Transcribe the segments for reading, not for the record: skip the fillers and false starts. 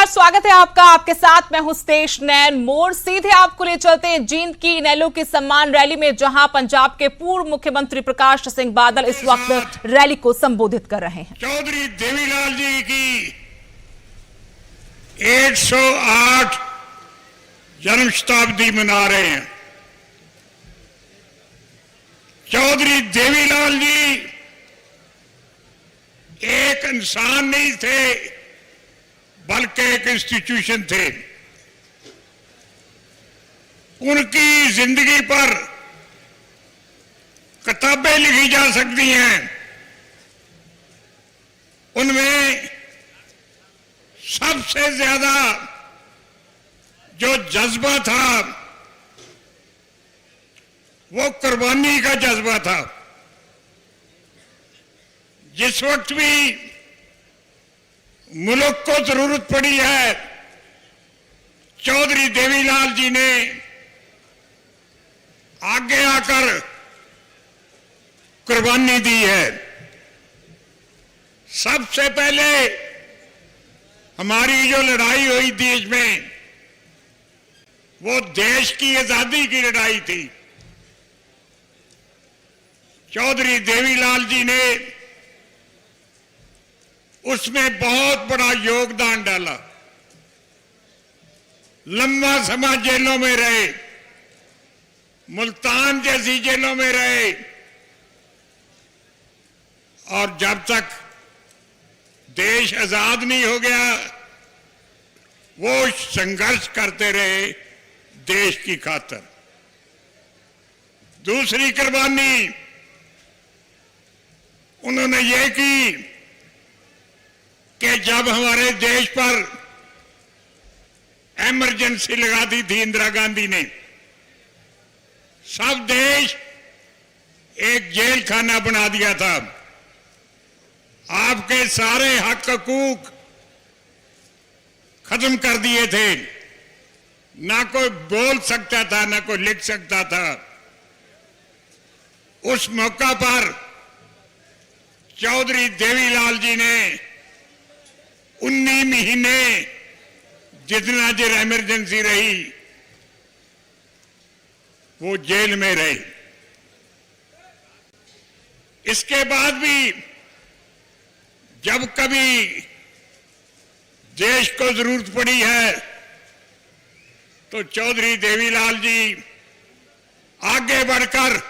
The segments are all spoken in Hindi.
नमस्कार, स्वागत है आपका। आपके साथ मैं हूं स्तेश नैन मोर। सीधे आपको ले चलते हैं जींद की इनेलो की सम्मान रैली में, जहां पंजाब के पूर्व मुख्यमंत्री प्रकाश सिंह बादल इस वक्त रैली को संबोधित कर रहे हैं। चौधरी देवीलाल जी की 108 जन्म शताब्दी मना रहे हैं। चौधरी देवीलाल जी एक इंसान नहीं थे, बल्कि एक इंस्टीट्यूशन थे। उनकी जिंदगी पर किताबें लिखी जा सकती हैं। उनमें सबसे ज्यादा जो जज्बा था वो कुर्बानी का जज्बा था। जिस वक्त भी मुल्क को जरूरत पड़ी है, चौधरी देवीलाल जी ने आगे आकर कुर्बानी दी है। सबसे पहले हमारी जो लड़ाई हुई देश में, वो देश की आजादी की लड़ाई थी। चौधरी देवीलाल जी ने उसमें बहुत बड़ा योगदान डाला। लंबा समय जेलों में रहे, मुल्तान जैसी जेलों में रहे, और जब तक देश आजाद नहीं हो गया वो संघर्ष करते रहे देश की खातिर। दूसरी कुर्बानी उन्होंने ये की कि जब हमारे देश पर इमरजेंसी लगा दी थी इंदिरा गांधी ने, सब देश एक जेल खाना बना दिया था। आपके सारे हक हकूक खत्म कर दिए थे। ना कोई बोल सकता था, ना कोई लिख सकता था। उस मौका पर चौधरी देवीलाल जी ने 19 महीने जितना देर इमरजेंसी रही वो जेल में रहे। इसके बाद भी जब कभी देश को जरूरत पड़ी है तो चौधरी देवीलाल जी आगे बढ़कर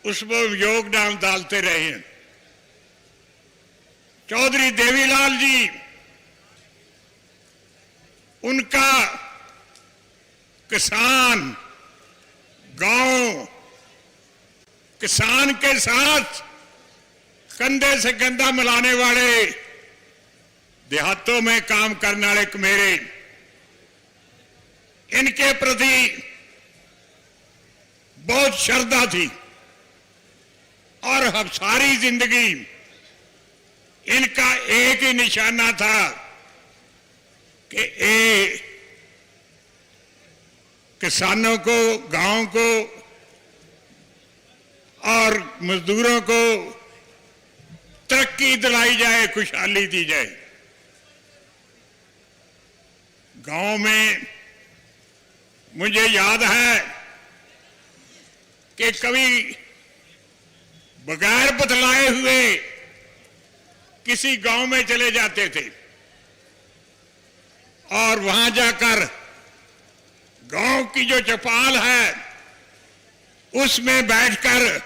उसमें योगदान डालते रहे हैं। चौधरी देवीलाल जी, उनका किसान, गांव, किसान के साथ कंधे से कंधा मिलाने वाले, देहातों में काम करने वाले कमेरे, इनके प्रति बहुत श्रद्धा थी। और हम सारी जिंदगी इनका एक ही निशाना था कि किसानों को, गांव को और मजदूरों को तरक्की दिलाई जाए, खुशहाली दी जाए। गांव में मुझे याद है कि कभी बगैर बतलाए हुए किसी गांव में चले जाते थे और वहां जाकर गांव की जो चौपाल है उसमें बैठकर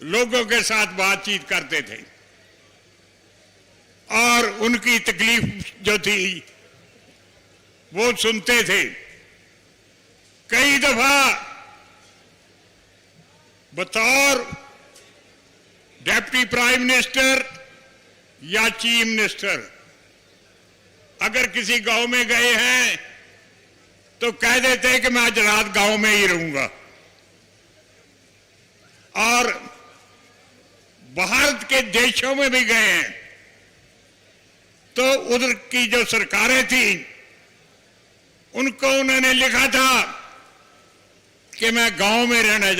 लोगों के साथ बातचीत करते थे और उनकी तकलीफ जो थी वो सुनते थे। कई दफा बतौर डिप्टी प्राइम मिनिस्टर या चीफ मिनिस्टर अगर किसी गांव में गए हैं तो कह देते हैं कि मैं आज रात गांव में ही रहूंगा। और बाहर के देशों में भी गए हैं तो उधर की जो सरकारें थी उनको उन्होंने लिखा था कि मैं गांव में रहना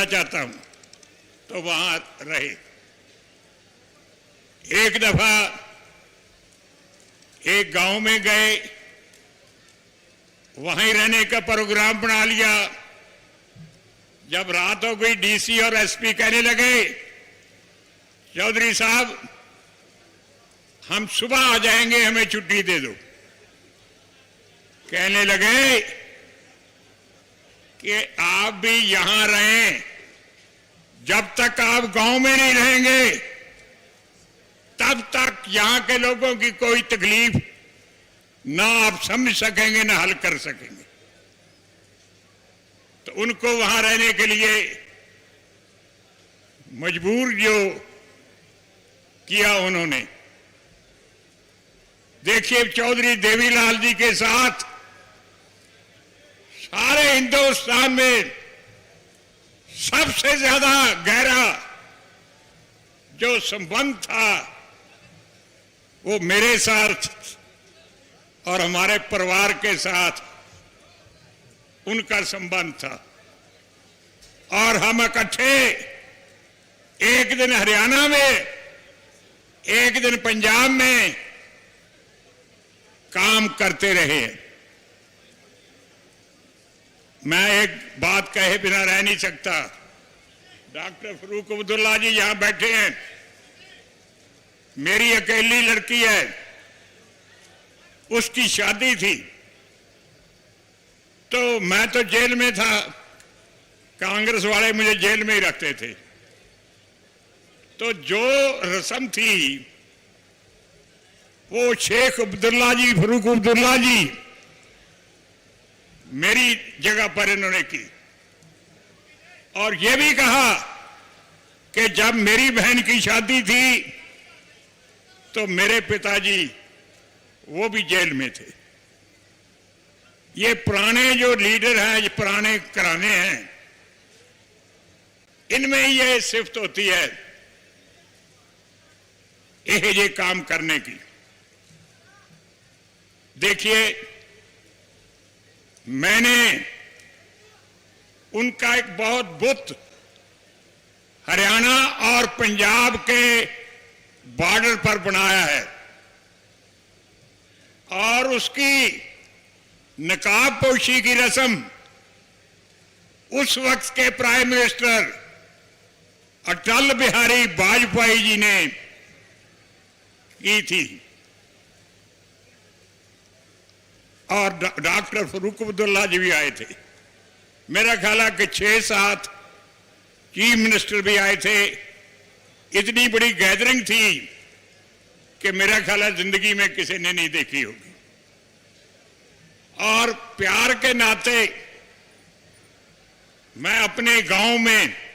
चाहता हूं, तो वहां रहे। एक दफा एक गांव में गए, वहीं रहने का प्रोग्राम बना लिया। जब रात हो गई, डीसी और एसपी कहने लगे, चौधरी साहब हम सुबह आ जाएंगे, हमें छुट्टी दे दो। कहने लगे कि आप भी यहां रहें, जब तक आप गांव में नहीं रहेंगे तब तक यहां के लोगों की कोई तकलीफ ना आप समझ सकेंगे ना हल कर सकेंगे। तो उनको वहां रहने के लिए मजबूर जो किया उन्होंने। देखिए, चौधरी देवीलाल जी के साथ सारे हिंदुस्तान में सबसे ज्यादा गहरा जो संबंध था वो मेरे साथ और हमारे परिवार के साथ उनका संबंध था। और हम इकट्ठे एक दिन हरियाणा में, एक दिन पंजाब में काम करते रहे। मैं एक बात कहे बिना रह नहीं सकता। डॉक्टर फरूक अब्दुल्ला जी यहां बैठे हैं, मेरी अकेली लड़की है, उसकी शादी थी तो मैं तो जेल में था, कांग्रेस वाले मुझे जेल में ही रखते थे। तो जो रस्म थी वो शेख अब्दुल्ला जी, फरूक अब्दुल्ला जी मेरी जगह पर इन्होंने की। और यह भी कहा कि जब मेरी बहन की शादी थी तो मेरे पिताजी वो भी जेल में थे। ये पुराने जो लीडर हैं, ये पुराने घराने हैं, इनमें ये सिफ्त होती है ये काम करने की। देखिए, मैंने उनका एक बहुत बुत हरियाणा और पंजाब के बॉर्डर पर बनाया है और उसकी नकाब पोशी की रस्म उस वक्त के प्राइम मिनिस्टर अटल बिहारी वाजपेयी जी ने की थी। और डॉक्टर फरूक अब्दुल्ला जी भी आए थे। मेरा ख्याल है कि 6-7 चीफ मिनिस्टर भी आए थे। इतनी बड़ी गैदरिंग थी कि मेरा ख्याल है जिंदगी में किसी ने नहीं देखी होगी। और प्यार के नाते मैं अपने गांव में